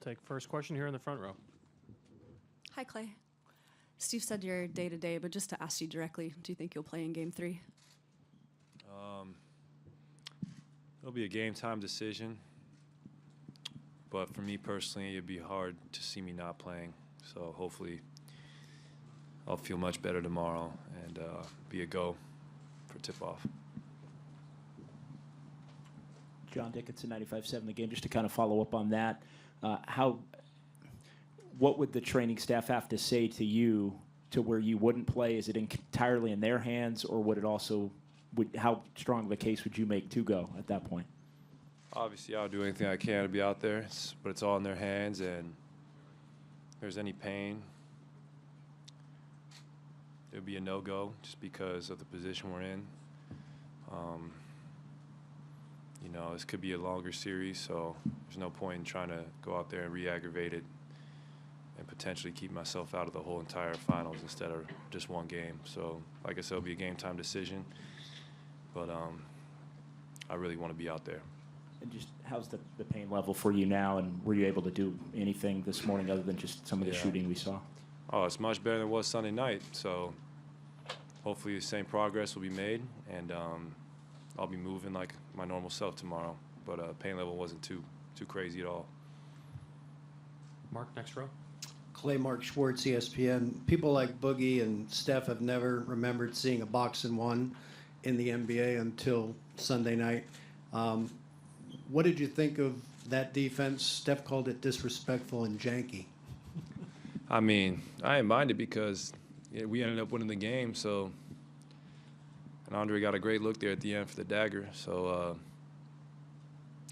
take first question here in the front row. Hi, Klay. Steve said you're day-to-day, but just to ask you directly, do you think you'll play in Game 3? It'll be a game time decision, but for me personally, it'd be hard to see me not playing. So hopefully I'll feel much better tomorrow and be a go for tip-off. John Dickinson, 95.7 The Game. Just to kind of follow up on that, what would the training staff have to say to you to where you wouldn't play? Is it entirely in their hands, or would it also, how strong of a case would you make to go at that point? Obviously, I'll do anything I can to be out there, but it's all in their hands, and if there's any pain, it would be a no-go just because of the position we're in. You know, this could be a longer series, so there's no point in trying to go out there and re-aggravate it and potentially keep myself out of the whole entire finals instead of just one game. So, like I said, it'll be a game-time decision, but I really want to be out there. And just how's the pain level for you now, and were you able to do anything this morning other than just some of the shooting we saw? Oh, it's much better than it was Sunday night, so hopefully the same progress will be made, and I'll be moving like my normal self tomorrow, but pain level wasn't too crazy at all. Mark, next row. Klay, Mark Schwartz, ESPN. People like Boogie and Steph have never remembered seeing a box-and-one in the NBA until Sunday night. What did you think of that defense? Steph called it disrespectful and janky. I mean, I didn't mind it because we ended up winning the game, so and Andre got a great look there at the end for the dagger, so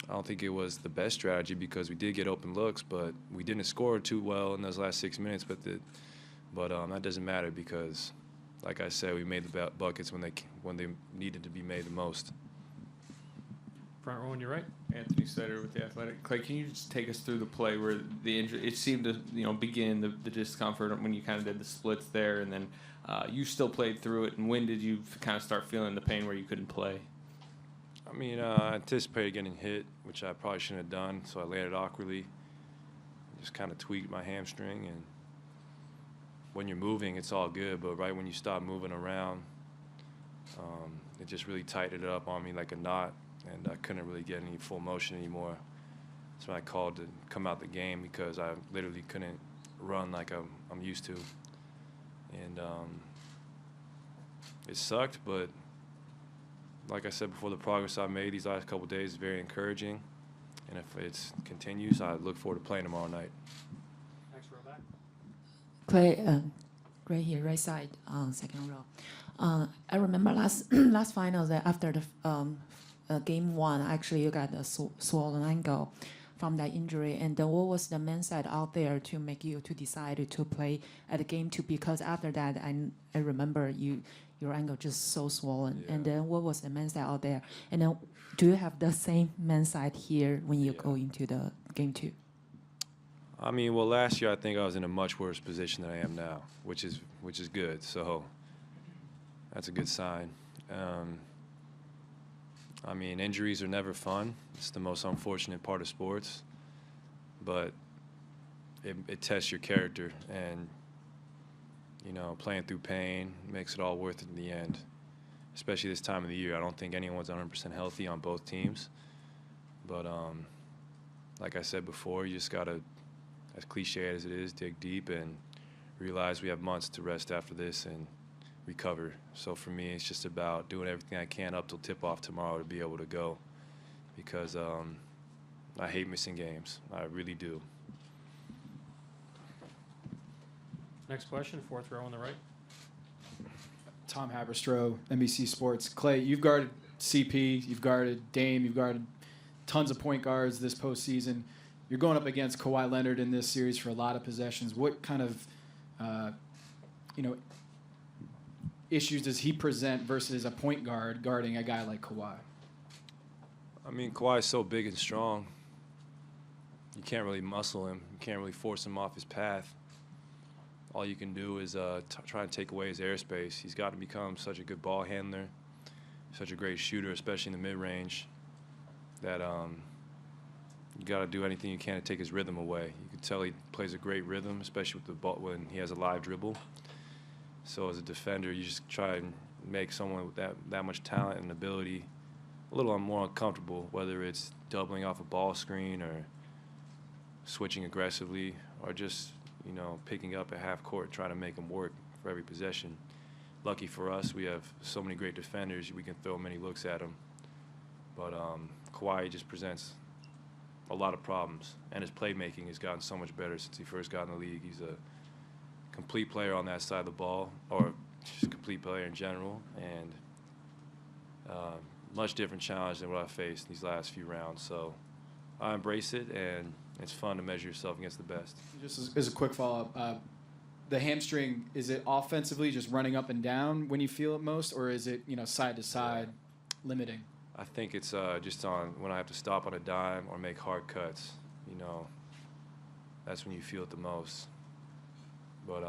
I don't think it was the best strategy because we did get open looks, but we didn't score too well in those last 6 minutes. But that doesn't matter because, like I said, we made the buckets when they needed to be made the most. Front row on your right. Anthony Sutter with The Athletic. Klay, can you just take us through the play where the injury, it seemed to begin the discomfort when you kind of did the splits there, and then you still played through it, and when did you kind of start feeling the pain where you couldn't play? I mean, I anticipated getting hit, which I probably shouldn't have done, so I landed awkwardly. Just kind of tweaked my hamstring, and when you're moving, it's all good, but right when you stop moving around, it just really tightened it up on me like a knot, and I couldn't really get any full motion anymore. That's when I called to come out the game because I literally couldn't run like I'm used to. And it sucked, but like I said before, the progress I've made these last couple of days is very encouraging. And if it continues, I look forward to playing tomorrow night. Next row back. Klay, right here, right side, second row. I remember last finals that after the game one, actually you got a swollen ankle from that injury. And then what was the mindset out there to make you to decide to play at the game two? Because after that, I remember your ankle just so swollen. Yeah. And then what was the mindset out there? And then do you have the same mindset here when you go into the game two? I mean, well, last year I think I was in a much worse position than I am now, which is good. So that's a good sign. I mean, injuries are never fun. It's the most unfortunate part of sports, but it tests your character, and playing through pain makes it all worth it in the end, especially this time of the year. I don't think anyone's 100% healthy on both teams, but like I said before, you just gotta, as cliche as it is, dig deep and realize we have months to rest after this and recover. So for me, it's just about doing everything I can up till tip-off tomorrow to be able to go, because I hate missing games. I really do. Next question, fourth row on the right. Tom Haberstroh, NBC Sports. Klay, you've guarded CP, you've guarded Dame, you've guarded tons of point guards this postseason. You're going up against Kawhi Leonard in this series for a lot of possessions. What kind of, issues does he present versus a point guard guarding a guy like Kawhi? I mean, Kawhi is so big and strong. You can't really muscle him. You can't really force him off his path. All you can do is try and take away his airspace. He's got to become such a good ball handler, such a great shooter, especially in the mid-range, that you got to do anything you can to take his rhythm away. You can tell he plays a great rhythm, especially with the ball when he has a live dribble. So as a defender, you just try and make someone with that much talent and ability a little more uncomfortable, whether it's doubling off a ball screen or switching aggressively or just, picking up at half court, trying to make them work for every possession. Lucky for us, we have so many great defenders, we can throw many looks at them. But Kawhi just presents a lot of problems, and his playmaking has gotten so much better since he first got in the league. He's a complete player on that side of the ball, or just a complete player in general, and much different challenge than what I faced these last few rounds. So I embrace it, and it's fun to measure yourself against the best. Just as a quick follow-up, the hamstring, is it offensively just running up and down when you feel it most, or is it, side to side limiting? I think it's just on when I have to stop on a dime or make hard cuts. That's when you feel it the most. But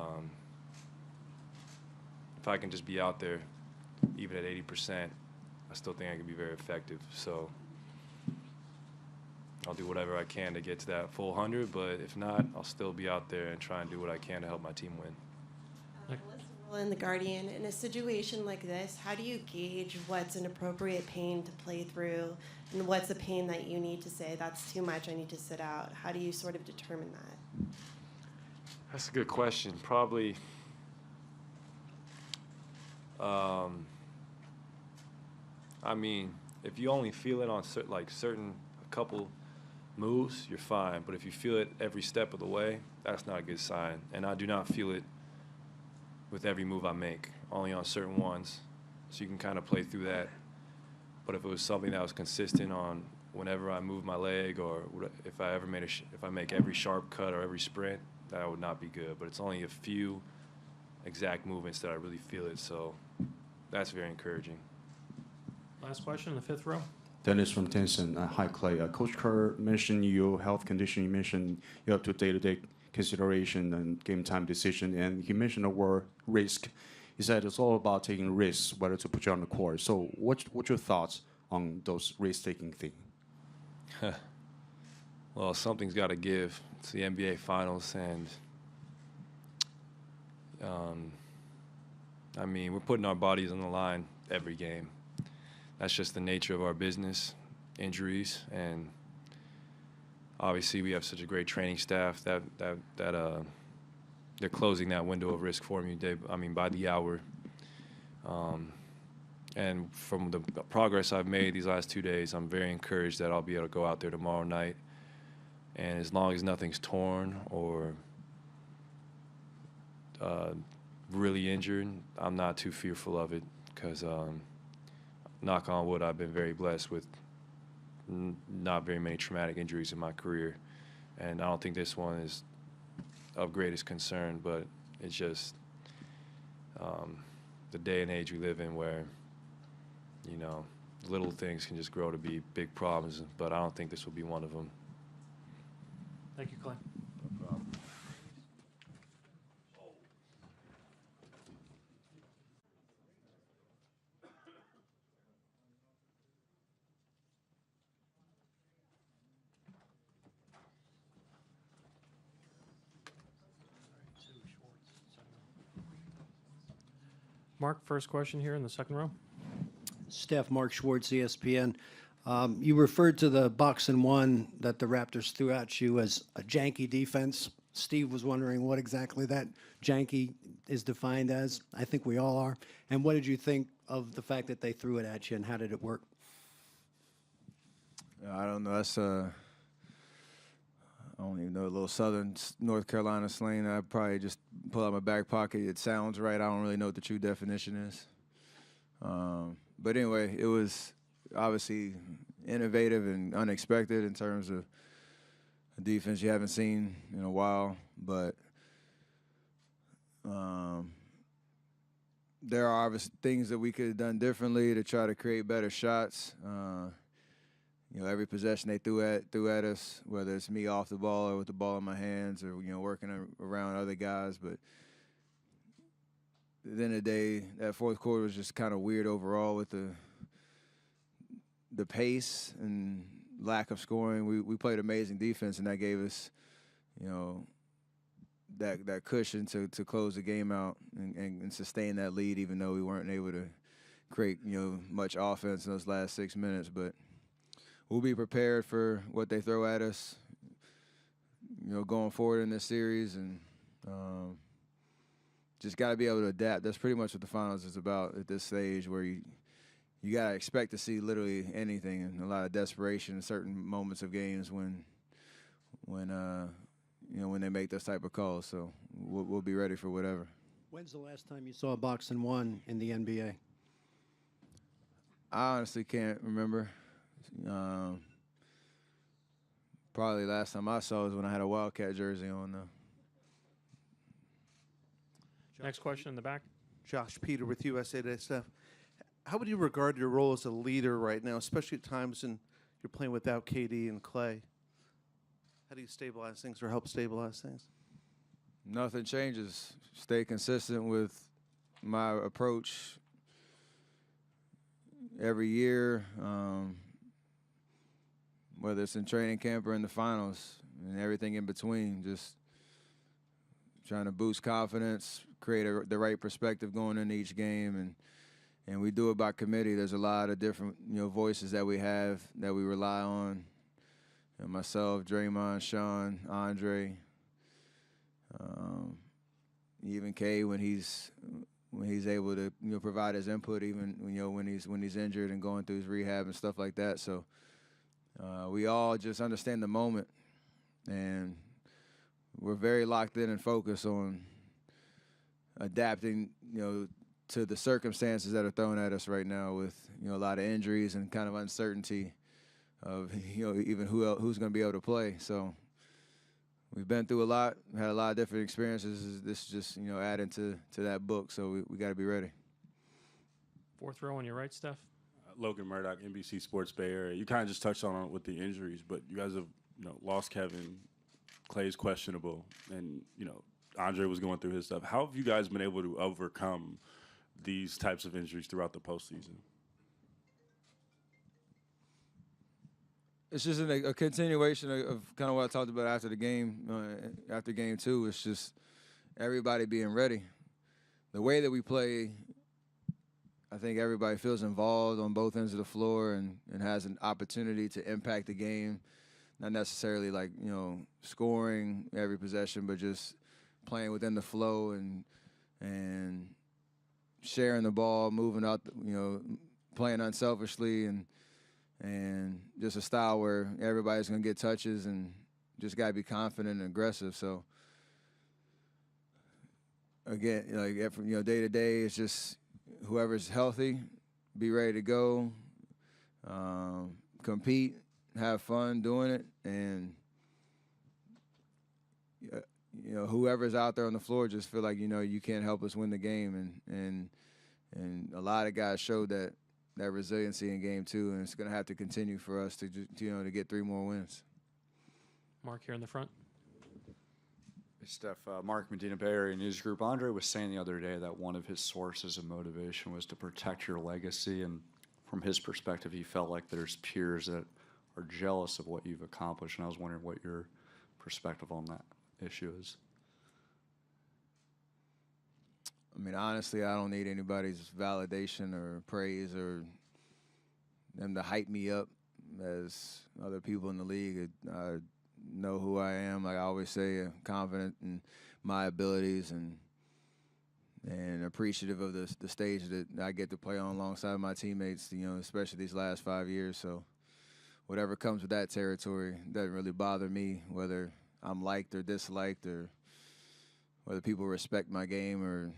if I can just be out there, even at 80%, I still think I can be very effective. So I'll do whatever I can to get to that full 100, but if not, I'll still be out there and try and do what I can to help my team win. In the Guardian, in a situation like this, how do you gauge what's an appropriate pain to play through and what's a pain that you need to say, that's too much, I need to sit out? How do you sort of determine that? That's a good question. Probably if you only feel it on a couple moves, you're fine. But if you feel it every step of the way, that's not a good sign. And I do not feel it with every move I make, only on certain ones. So you can kind of play through that. But if it was something that was consistent on whenever I move my leg, or if I make every sharp cut or every sprint, that would not be good. But it's only a few exact movements that I really feel it. So that's very encouraging. Last question in the fifth row. Dennis from Tencent. Hi, Clay. Coach Kerr mentioned your health condition. You mentioned you have to day-to-day consideration and game time decision, and he mentioned the word risk. He said it's all about taking risks, whether to put you on the court. So what's your thoughts on those risk-taking things? Well, something's got to give. It's the NBA Finals, and we're putting our bodies on the line every game. That's just the nature of our business, injuries, and obviously we have such a great training staff that they're closing that window of risk for me by the hour. And from the progress I've made these last 2 days, I'm very encouraged that I'll be able to go out there tomorrow night. And as long as nothing's torn or really injured, I'm not too fearful of it because, knock on wood, I've been very blessed with not very many traumatic injuries in my career. And I don't think this one is of greatest concern, but it's just the day and age we live in where, little things can just grow to be big problems, but I don't think this will be one of them. Thank you, Clay. No problem. Mark, first question here in the second row. Steph, Mark Schwartz, ESPN. You referred to the box and one that the Raptors threw at you as a janky defense. Steve was wondering what exactly that janky is defined as. I think we all are. And what did you think of the fact that they threw it at you, and how did it work? I don't know. That's I don't even know, a little Southern North Carolina slang. I probably just pull out my back pocket. It sounds right. I don't really know what the true definition is. But anyway, it was obviously innovative and unexpected in terms of a defense you haven't seen in a while. But there are obviously things that we could have done differently to try to create better shots. Every possession they threw at us, whether it's me off the ball or with the ball in my hands or, working around other guys. But at the end of the day, that fourth quarter was just kind of weird overall with the pace and lack of scoring. We played amazing defense, and that gave us, you know, that cushion to close the game out and sustain that lead, even though we weren't able to create, you know, much offense in those last 6 minutes. But we'll be prepared for what they throw at us, you know, going forward in this series, and just got to be able to adapt. That's pretty much what the finals is about at this stage, where you got to expect to see literally anything and a lot of desperation in certain moments of games when you know, when they make those type of calls. So we'll be ready for whatever. When's the last time you saw a boxing one in the NBA? I honestly can't remember. Probably last time I saw was when I had a Wildcat jersey on, though. Next question in the back. Josh Peter with USA Today Stuff. How would you regard your role as a leader right now, especially at times when you're playing without KD and Klay? How do you stabilize things or help stabilize things? Nothing changes. Stay consistent with my approach every year, whether it's in training camp or in the finals and everything in between. Just trying to boost confidence, create the right perspective going into each game, and we do it by committee. There's a lot of different, you know, voices that we have that we rely on. You know, myself, Draymond, Sean, Andre, even K when he's able to, you know, provide his input, even, you know, when he's injured and going through his rehab and stuff like that. So we all just understand the moment, and we're very locked in and focused on adapting, you know, to the circumstances that are thrown at us right now with, you know, a lot of injuries and kind of uncertainty of, you know, even who's going to be able to play. So we've been through a lot, had a lot of different experiences. This is just, you know, adding to that book. So we got to be ready. Fourth row on your right, Steph. Logan Murdoch, NBC Sports Bay Area. You kind of just touched on it with the injuries, but you guys have, you know, lost Kevin. Klay's questionable, and, you know, Andre was going through his stuff. How have you guys been able to overcome these types of injuries throughout the postseason? It's just a continuation of kind of what I talked about after the game, after game two. It's just everybody being ready. The way that we play, I think everybody feels involved on both ends of the floor and has an opportunity to impact the game. Not necessarily like, you know, scoring every possession, but just playing within the flow and sharing the ball, moving out, you know, playing unselfishly and just a style where everybody's going to get touches and just got to be confident and aggressive. So, again, like, you know, day to day, it's just whoever's healthy, be ready to go, compete, have fun doing it, and, you know, whoever's out there on the floor just feel like, you know, you can't help us win the game. And a lot of guys showed that resiliency in game two, and it's going to have to continue for us to you know, to get 3 more wins. Mark here in the front. Hey, Steph, Mark Medina, Bay Area News Group. Andre was saying the other day that one of his sources of motivation was to protect your legacy, and from his perspective, he felt like there's peers that are jealous of what you've accomplished, and I was wondering what your perspective on that issue is. I mean, honestly, I don't need anybody's validation or praise or them to hype me up as other people in the league. I know who I am. Like I always say, I'm confident in my abilities and appreciative of the stage that I get to play on alongside my teammates, you know, especially these last 5 years. So whatever comes with that territory doesn't really bother me, whether I'm liked or disliked or whether people respect my game or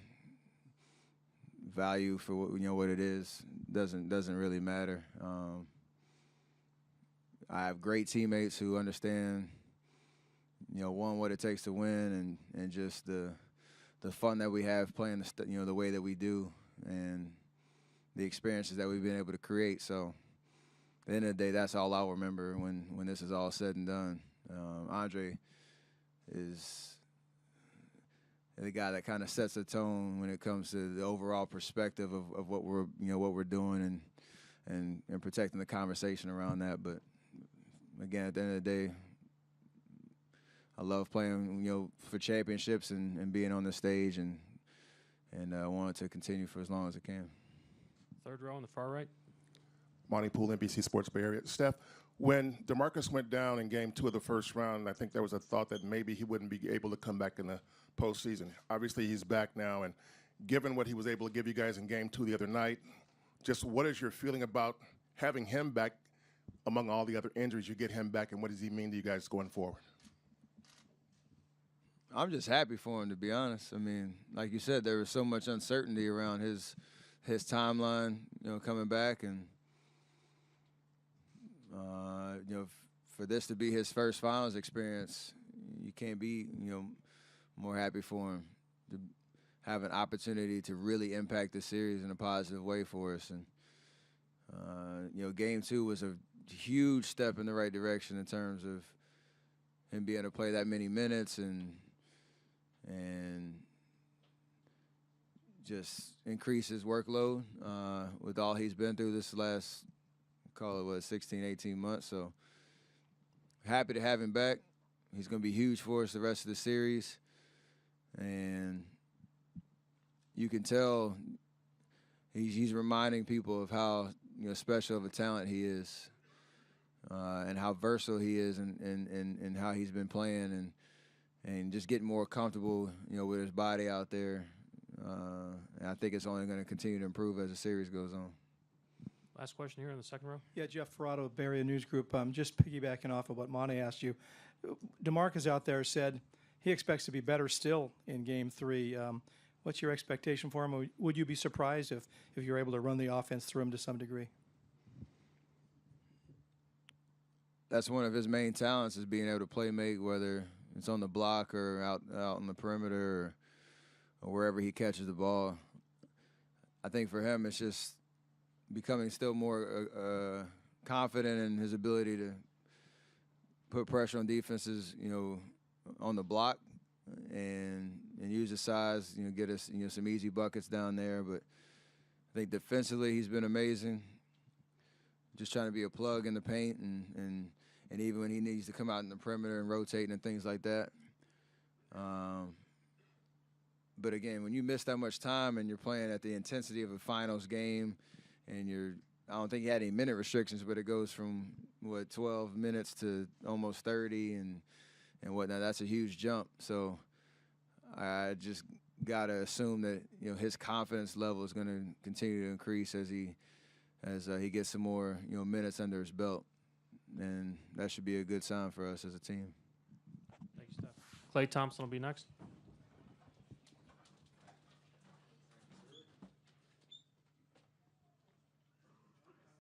value for what, you know, what it is doesn't really matter. I have great teammates who understand, you know, one, what it takes to win, and just the fun that we have playing you know, the way that we do, and the experiences that we've been able to create. So at the end of the day, that's all I'll remember when this is all said and done. Andre is the guy that kind of sets the tone when it comes to the overall perspective of what we're doing and protecting the conversation around that. But again, at the end of the day, I love playing, for championships and being on the stage, and I want it to continue for as long as it can. Third row on the far right. Monty Poole, NBC Sports Bay Area. Steph, when DeMarcus went down in Game 2 of the first round, I think there was a thought that maybe he wouldn't be able to come back in the postseason. Obviously, he's back now, and given what he was able to give you guys in Game 2 the other night, just what is your feeling about having him back among all the other injuries? You get him back, and what does he mean to you guys going forward? I'm just happy for him, to be honest. I mean, like you said, there was so much uncertainty around his timeline, coming back, and for this to be his first finals experience, you can't be, more happy for him to have an opportunity to really impact the series in a positive way for us. And Game 2 was a huge step in the right direction in terms of him being able to play that many minutes and just increase his workload with all he's been through this last, 16, 18 months. So happy to have him back. He's going to be huge for us the rest of the series. And you can tell he's reminding people of how special of a talent he is, and how versatile he is, and how he's been playing, and just getting more comfortable, with his body out there. And I think it's only going to continue to improve as the series goes on. Last question here in the second row. Yeah, Jeff Ferrato, Bay Area News Group. Just piggybacking off of what Monty asked you. DeMarcus out there said he expects to be better still in Game 3. What's your expectation for him? Would you be surprised if you're able to run the offense through him to some degree? That's one of his main talents, is being able to play make, whether it's on the block or out on the perimeter or wherever he catches the ball. I think for him, it's just becoming still more confident in his ability to put pressure on defenses, on the block, and use his size, get us, some easy buckets down there. But I think defensively he's been amazing. Just trying to be a plug in the paint, and even when he needs to come out in the perimeter and rotate and things like that. But again, when you miss that much time and you're playing at the intensity of a finals game, and I don't think he had any minute restrictions, but it goes from 12 minutes to almost 30 and whatnot. That's a huge jump. So I just gotta assume that his confidence level is going to continue to increase as he gets some more minutes under his belt, and that should be a good sign for us as a team. Thanks, Steph. Klay Thompson will be next.